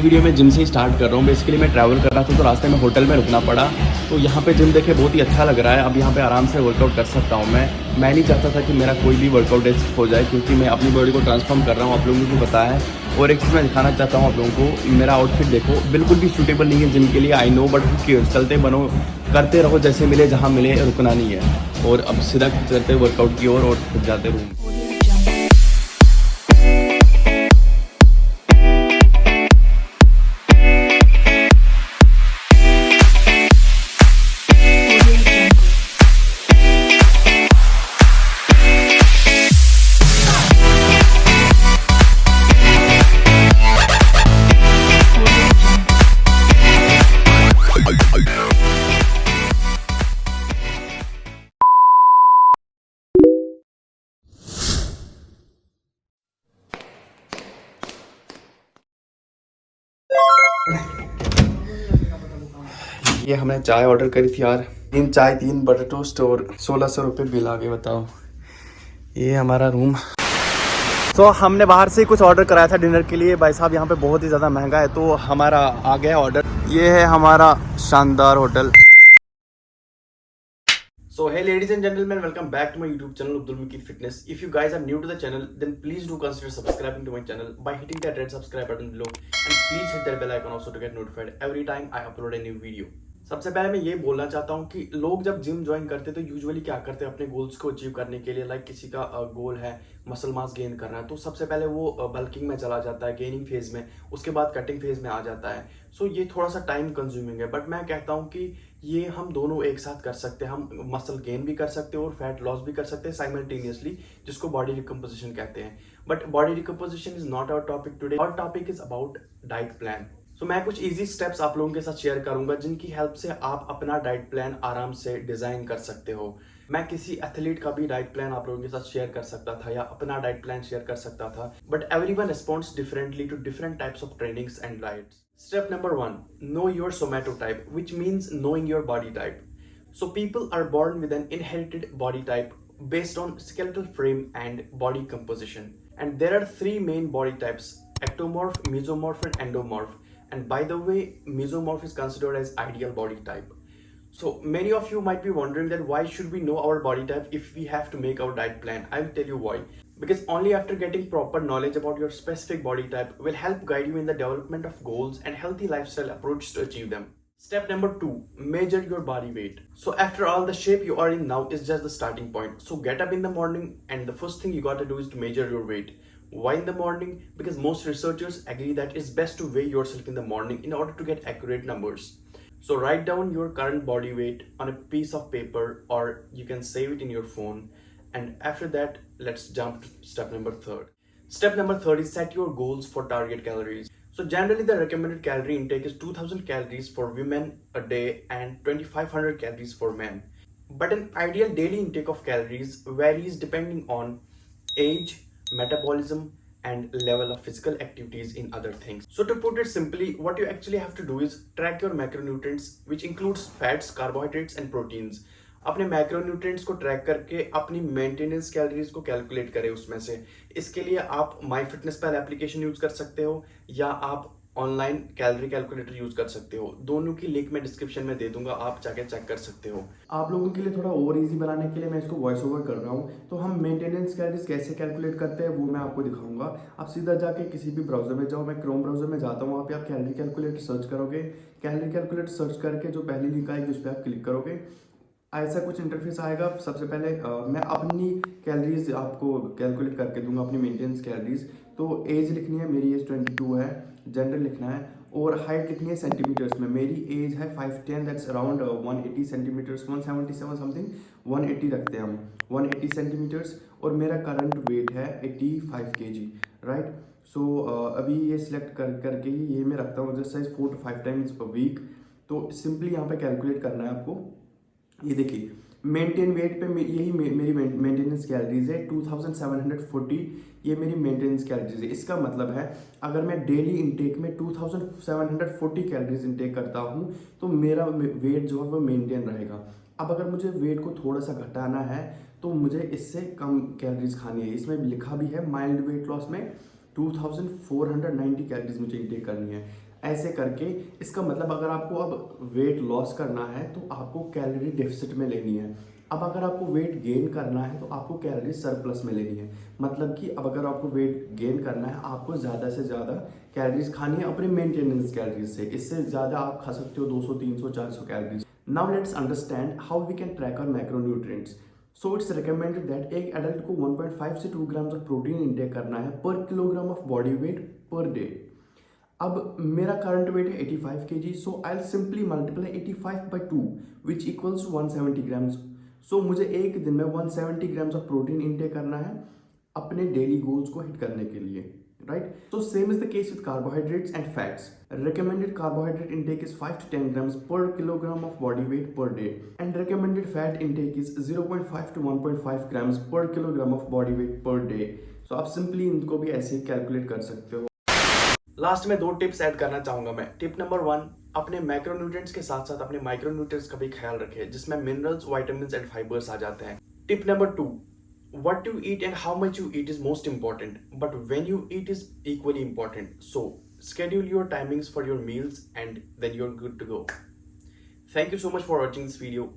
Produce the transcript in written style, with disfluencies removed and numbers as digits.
Video में gym से ही start कर रहा हूँ। बेसिकली मैं ट्रैवल कर रहा था तो रास्ते में होटल में रुकना पड़ा, तो यहाँ पे जिम देखे बहुत ही अच्छा लग रहा है। अब यहाँ पे आराम से वर्कआउट कर सकता हूँ। मैं नहीं चाहता था कि मेरा कोई भी वर्कआउट डेस्क हो जाए, क्योंकि मैं अपनी बॉडी को ट्रांसफॉर्म कर रहा हूँ, आप लोगों को पता है। और एक चीज़ मैं दिखाना चाहता हूँ आप लोगों को, मेरा आउटफिट देखो, बिल्कुल भी सूटेबल नहीं है जिम के लिए, आई नो, बट चलते बनो, करते रहो, जैसे मिले जहाँ मिले, रुकना नहीं है। और अब सीधा चलते वर्कआउट की ओर और फिर जाते रूम। ये हमने चाय ऑर्डर करी थी यार, 3 चाय 3 बटर टोस्ट और 1600 रुपये बिल आ गए, बताओ। ये हमारा रूम। तो हमने बाहर से ही कुछ ऑर्डर कराया था डिनर के लिए। भाई साहब यहाँ पे बहुत ही ज़्यादा महंगा है, तो हमारा आ गया ऑर्डर। ये है हमारा शानदार hotel. So hey ladies and gentlemen, welcome back to my YouTube channel Abdul Miki Fitness. If you guys are new to the channel, then please do consider subscribing to my channel by hitting that red subscribe button below, and please hit that bell icon also to get notified every time I upload a new video. सबसे पहले मैं ये बोलना चाहता हूँ कि लोग जब जिम ज्वाइन करते हैं तो यूजुअली क्या करते हैं अपने गोल्स को अचीव करने के लिए। लाइक किसी का गोल है मसल मास गेन करना है, तो सबसे पहले वो बल्किंग में चला जाता है, गेनिंग फेज में, उसके बाद कटिंग फेज में आ जाता है। सो ये थोड़ा सा टाइम कंज्यूमिंग है, बट मैं कहता हूँ कि ये हम दोनों एक साथ कर सकते हैं। हम मसल गेन भी कर सकते हैं और फैट लॉस भी कर सकते हैं साइमल्टेनियसली, जिसको बॉडी रिकम्पोजिशन कहते हैं। But body recomposition is not our topic today. Our topic is about diet plan. So मैं कुछ इजी स्टेप्स आप लोगों के साथ शेयर करूंगा, जिनकी हेल्प से आप अपना डाइट प्लान आराम से डिजाइन कर सकते हो। मैं किसी एथलीट का भी डाइट प्लान आप लोगों के साथ शेयर कर सकता था, या अपना डाइट प्लान शेयर कर सकता था, but everyone responds differently to different types of trainings and diets. Step number 1, know your somatotype, which means knowing your body type. So people are born with an inherited body type based on skeletal frame and body composition. And there are 3 main body types: ectomorph, mesomorph and endomorph. And by the way, mesomorph is considered as ideal body type. So many of you might be wondering that why should we know our body type if we have to make our diet plan? I will tell you why. Because only after getting proper knowledge about your specific body type will help guide you in the development of goals and healthy lifestyle approach to achieve them. Step number 2, measure your body weight. So after all, the shape you are in now is just the starting point. So get up in the morning and the first thing you got to do is to measure your weight. Why in the morning? Because most researchers agree that it's best to weigh yourself in the morning in order to get accurate numbers. So write down your current body weight on a piece of paper, or you can save it in your phone. And after that, let's jump to step number 3. Step number 3 is set your goals for target calories. So generally the recommended calorie intake is 2000 calories for women a day and 2500 calories for men. But an ideal daily intake of calories varies depending on age, metabolism, and level of physical activities in other things. So to put it simply, what you actually have to do is track your macronutrients, which includes fats, carbohydrates and proteins. अपने macronutrients को track करके अपनी maintenance calories को calculate करें उसमें से। इसके लिए आप my fitness pal application use कर सकते हो, या आप ऑनलाइन कैलोरी कैलकुलेटर यूज कर सकते हो। दोनों की लिंक मैं डिस्क्रिप्शन में दे दूंगा, आप जाके चेक कर सकते हो। आप लोगों के लिए थोड़ा और इजी बनाने के लिए मैं इसको वॉइस ओवर कर रहा हूँ। तो हम मेंटेनेंस कैलोरीज कैसे कैलकुलेट करते हैं वो मैं आपको दिखाऊंगा। आप सीधा जाके किसी भी ब्राउजर में जाओ, मैं क्रोम ब्राउजर में जाता हूँ, वहाँ पे आप कैलोरी कैलकुलेटर सर्च करोगे। कैलोरी कैलकुलेटर सर्च करके जो पहली लिंक आएगी उस पर आप क्लिक करोगे, ऐसा कुछ इंटरफेस आएगा। सबसे पहले मैं अपनी कैलोरीज आपको कैलकुलेट करके दूंगा, अपनी मेंटेनेंस कैलोरीज। तो एज लिखनी है, मेरी एज 22 है, जेंडर लिखना है, और हाइट लिखनी है सेंटीमीटर्स में। मेरी एज है 5'10", दैट्स अराउंड 180 सेंटीमीटर्स, 177 समथिंग, 180 रखते हैं हम, 180 सेंटीमीटर्स। और मेरा करंट वेट है 85 kg, राइट। सो अभी ये सिलेक्ट करके ही ये मैं रखता हूँ exercise 4 to 5 times per week. तो सिंपली यहाँ पे कैलकुलेट करना है आपको। ये देखिए मेंटेन वेट पे यही मेरी मेंटेनेंस कैलोरीज है 2740। ये मेरी मेंटेनेंस कैलोरीज है। इसका मतलब है अगर मैं डेली इंटेक में 2740 कैलोरीज इंटेक करता हूँ तो मेरा वेट जो है वो मेंटेन रहेगा। अब अगर मुझे वेट को थोड़ा सा घटाना है तो मुझे इससे कम कैलोरीज खानी है। इसमें लिखा भी है माइल्ड वेट लॉस में 2490 कैलोरीज मुझे इंटेक करनी है। ऐसे करके इसका मतलब अगर आपको अब वेट लॉस करना है तो आपको कैलोरी डेफिसिट में लेनी है। अब अगर आपको वेट गेन करना है तो आपको कैलोरी सरप्लस में लेनी है। मतलब कि अब अगर आपको वेट गेन करना है आपको ज़्यादा से ज़्यादा कैलोरीज खानी है अपने मेंटेनेंस कैलोरीज से। इससे ज़्यादा आप खा सकते हो 200, 300, 400 calories. Now let's understand how we can track our macronutrients. So it's recommended that एक एडल्ट को 1.5 से 2 ग्राम्स ऑफ प्रोटीन इंटेक करना है per kilogram of body weight per day. अब मेरा करंट वेट है 85 kg, so I simply multiply 85 by 2 which equals to 170 grams. सो मुझे एक दिन में 170 ग्राम्स ऑफ प्रोटीन इंटेक करना है अपने डेली गोल्स को हिट करने के लिए, right? So same is the case with carbohydrates and fats. Recommended carbohydrate intake is 5 to 10 grams per kilogram of body weight per day, and recommended fat intake is 0.5 to 1.5 grams per kilogram of body weight per day. So आप simply इनको भी ऐसे ही calculate कर सकते हो। Last में 2 tips add करना चाहूंगा मैं। टिप नंबर 1, अपने मैक्रोन्यूट्रिएंट्स के साथ साथ अपने माइक्रोन्यूट्रिएंट्स का भी ख्याल रखें, जिसमें मिनरल्स, विटामिन्स एंड फाइबर्स आ जाते हैं। Tip number 2, what you eat and how much you eat is most important, but when you eat is equally important. So schedule your timings for your meals and then you're good to go. Thank you so much for watching this video.